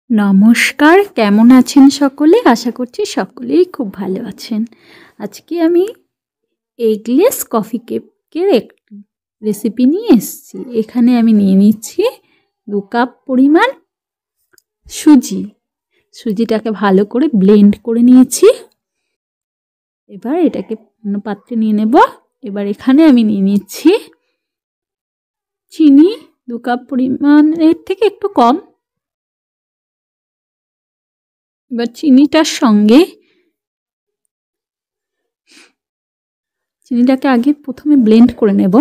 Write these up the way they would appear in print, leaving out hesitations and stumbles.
নমস্কার, কেমন আছেন সকলে? আশা করছি সকলেই খুব ভালো আছেন। আজকে আমি এগলেস কফি কেকের একটি রেসিপি নিয়ে এসেছি। এখানে আমি নিয়ে নিচ্ছি 2 কাপ পরিমাণ সুজি। সুজিটাকে ভালো করে ব্লেন্ড করে নিয়েছি। এবার এটাকে অন্য পাত্রে নিয়ে নেব। এবার এখানে আমি নিয়ে নিচ্ছি চিনি 2 কাপ পরিমাণের থেকে একটু কম। এবার চিনিটার সঙ্গে চিনিটাকে আগে প্রথমে ব্লেন্ড করে নেব।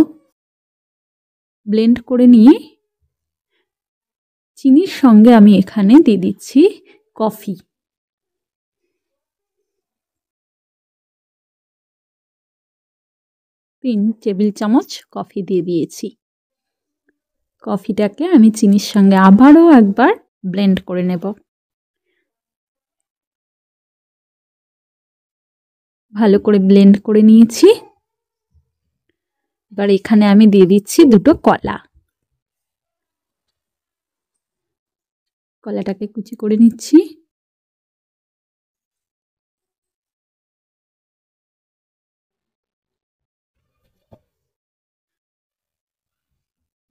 ব্লেন্ড করে নিয়ে চিনির সঙ্গে আমি এখানে দিয়ে দিচ্ছি কফি। তিন টেবিল চামচ কফি দিয়ে দিয়েছি। কফিটাকে আমি চিনির সঙ্গে আবারও একবার ব্লেন্ড করে নেব। ভালো করে ব্লেন্ড করে নিয়েছি। এবার এখানে আমি দিয়ে দিচ্ছি 2টো কলা। কলাটাকে কুচি করে নিচ্ছি।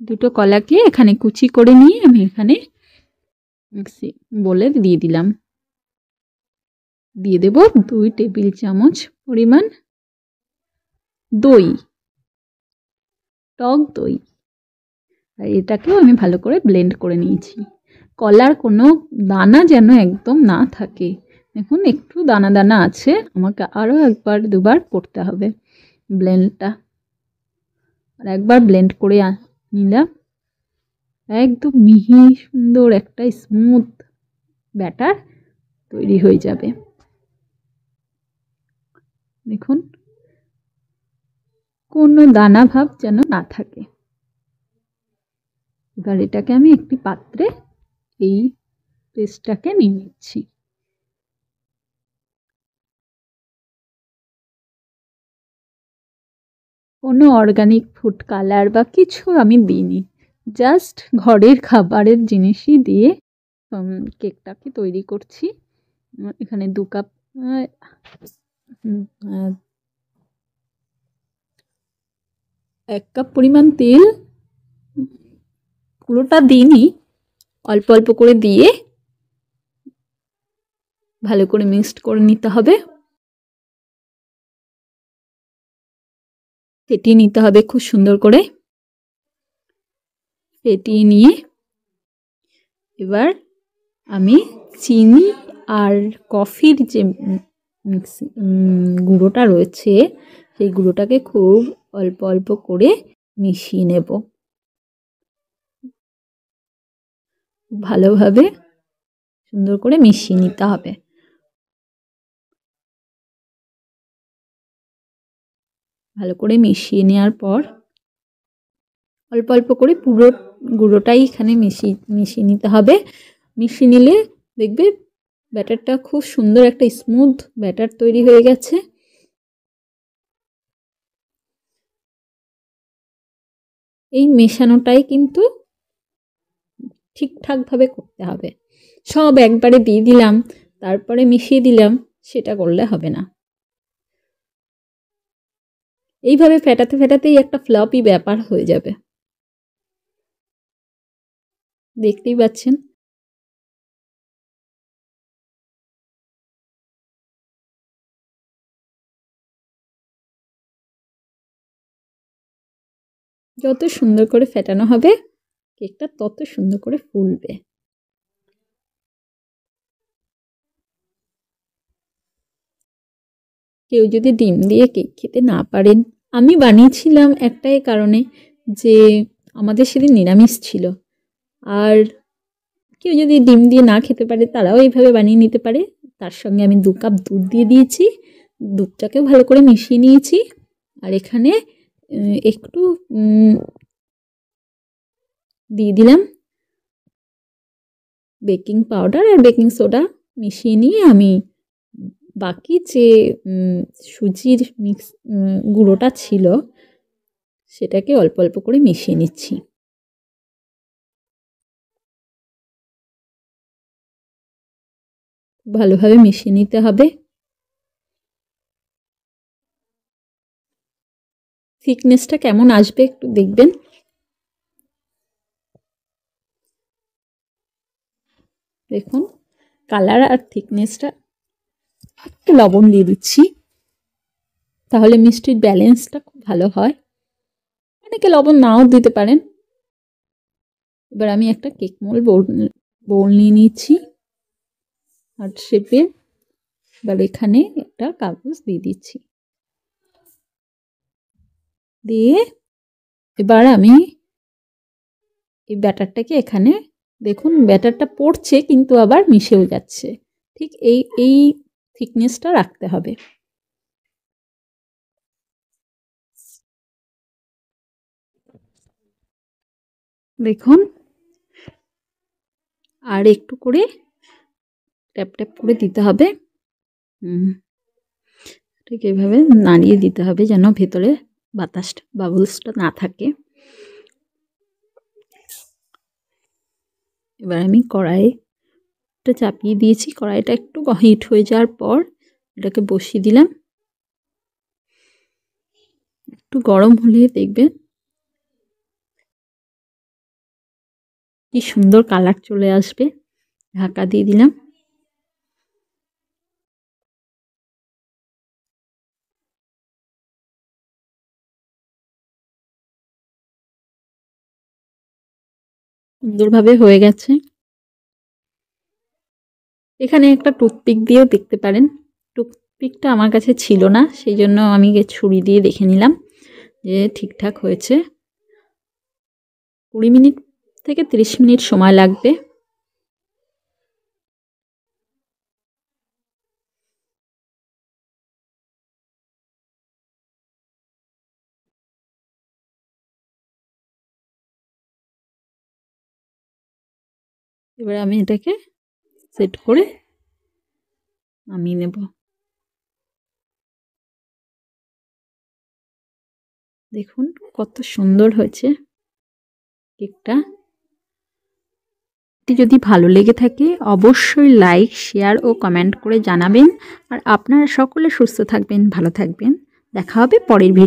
দুটো কলাকে এখানে কুচি করে নিয়ে আমি এখানে মিক্সি বলে দিয়ে দিলাম। দিয়ে দেব 2 টেবিল চামচ পরিমাণ দই, টক দই। আর এটাকেও আমি ভালো করে ব্লেন্ড করে নিয়েছি। কলার কোনো দানা যেন একদম না থাকে। দেখুন একটু দানা দানা আছে, আমাকে আরও একবার দুবার করতে হবে ব্লেন্ডটা। আর একবার ব্লেন্ড করে নিলাম। একদম মিহি সুন্দর একটা স্মুথ ব্যাটার তৈরি হয়ে যাবে। দেখুন কোনো দানা ভাব যেন না থাকে। এবার এটাকে আমি একটি পাত্রে এই পেস্টটাকে নিয়ে নিচ্ছি। কোনো অর্গানিক ফুড কালার বা কিছু আমি দিইনি, জাস্ট ঘরের খাবারের জিনিসই দিয়ে কেকটাকে তৈরি করছি। এখানে 2 কাপ 1 কাপ পরিমাণ তেল, পুরোটা দিইনি, অল্প অল্প করে দিয়ে ভালো করে মিক্সড করে নিতে হবে। ফেটিয়ে নিতে হবে খুব সুন্দর করে। ফেটিয়ে নিয়ে এবার আমি চিনি আর কফির যে গুঁড়োটা রয়েছে সেই গুঁড়োটাকে খুব অল্প অল্প করে মিশিয়ে নেব। ভালোভাবে সুন্দর করে মিশিয়ে নিতে হবে। ভালো করে মিশিয়ে নেওয়ার পর অল্প অল্প করে পুরো গুঁড়োটাই এখানে মিশিয়ে নিতে হবে। মিশিয়ে নিলে দেখবে ব্যাটারটা খুব সুন্দর একটা স্মুথ ব্যাটার তৈরি হয়ে গেছে। এই মেশানোটাই কিন্তু ঠিকঠাকভাবে করতে হবে। সব একবারে দিয়ে দিলাম তারপরে মিশিয়ে দিলাম, সেটা করলে হবে না। এইভাবে ফেটাতে ফেটাতেই একটা ফ্লপি ব্যাপার হয়ে যাবে। দেখতেই পাচ্ছেন। যত সুন্দর করে ফেটানো হবে কেকটা তত সুন্দর করে ফুলবে। কেউ যদি ডিম দিয়ে কেক খেতে না পারেন, আমি বানিয়েছিলাম একটাই কারণে যে আমাদের সেদিন নিরামিষ ছিল। আর কেউ যদি ডিম দিয়ে না খেতে পারে তারাও এইভাবে বানিয়ে নিতে পারে। তার সঙ্গে আমি 2 কাপ দুধ দিয়ে দিয়েছি। দুধটাকেও ভালো করে মিশিয়ে নিয়েছি। আর এখানে একটু দিয়ে দিলাম বেকিং পাউডার আর বেকিং সোডা। মিশিয়ে নিয়ে আমি বাকি যে সুজির গুঁড়োটা ছিল সেটাকে অল্প অল্প করে মিশিয়ে নিচ্ছি। ভালোভাবে মিশিয়ে নিতে হবে। থিকনেসটা কেমন আসবে একটু দেখবেন। দেখুন কালার আর থিকনেসটা। একটু লবণ দিয়ে দিচ্ছি, তাহলে মিষ্টির ব্যালেন্সটা খুব ভালো হয়। অনেকে লবণ নাও দিতে পারেন। এবার আমি একটা কেক বোল নিয়ে নিচ্ছি হার্ট শেপের। এবার এখানে একটা কাগজ দিয়ে দিচ্ছি, দিয়ে এবার আমি এই ব্যাটারটাকে এখানে, দেখুন ব্যাটারটা পড়ছে কিন্তু আবার মিশেও যাচ্ছে। ঠিক এই থিকনেসটা রাখতে হবে। দেখুন আর একটু করে ট্যাপ ট্যাপ করে দিতে হবে। ঠিক এইভাবে নাড়িয়ে দিতে হবে যেন ভেতরে বাতাসটা বাবলসটা না থাকে। এবার আমি কড়াইটা চাপিয়ে দিয়েছি, কড়াইটা একটু হিট হয়ে যাওয়ার পর এটাকে বসিয়ে দিলাম। একটু গরম হলে দেখবেন কি সুন্দর কালার চলে আসবে। ঢাকা দিয়ে দিলাম। সুন্দরভাবে হয়ে গেছে। এখানে একটা টুথপিক দিয়েও দেখতে পারেন। টুথপিকটা আমার কাছে ছিল না, সেই জন্য আমি ছুরি দিয়ে দেখে নিলাম যে ঠিকঠাক হয়েছে। 20 মিনিট থেকে 30 মিনিট সময় লাগবে। এবার আমি এটাকে সেট করে নামিয়ে নেব। দেখুন কত সুন্দর হয়েছে কেকটা। যদি ভালো লেগে থাকে অবশ্যই লাইক, শেয়ার ও কমেন্ট করে জানাবেন। আর আপনারা সকলে সুস্থ থাকবেন, ভালো থাকবেন। দেখা হবে পরের ভিডিও।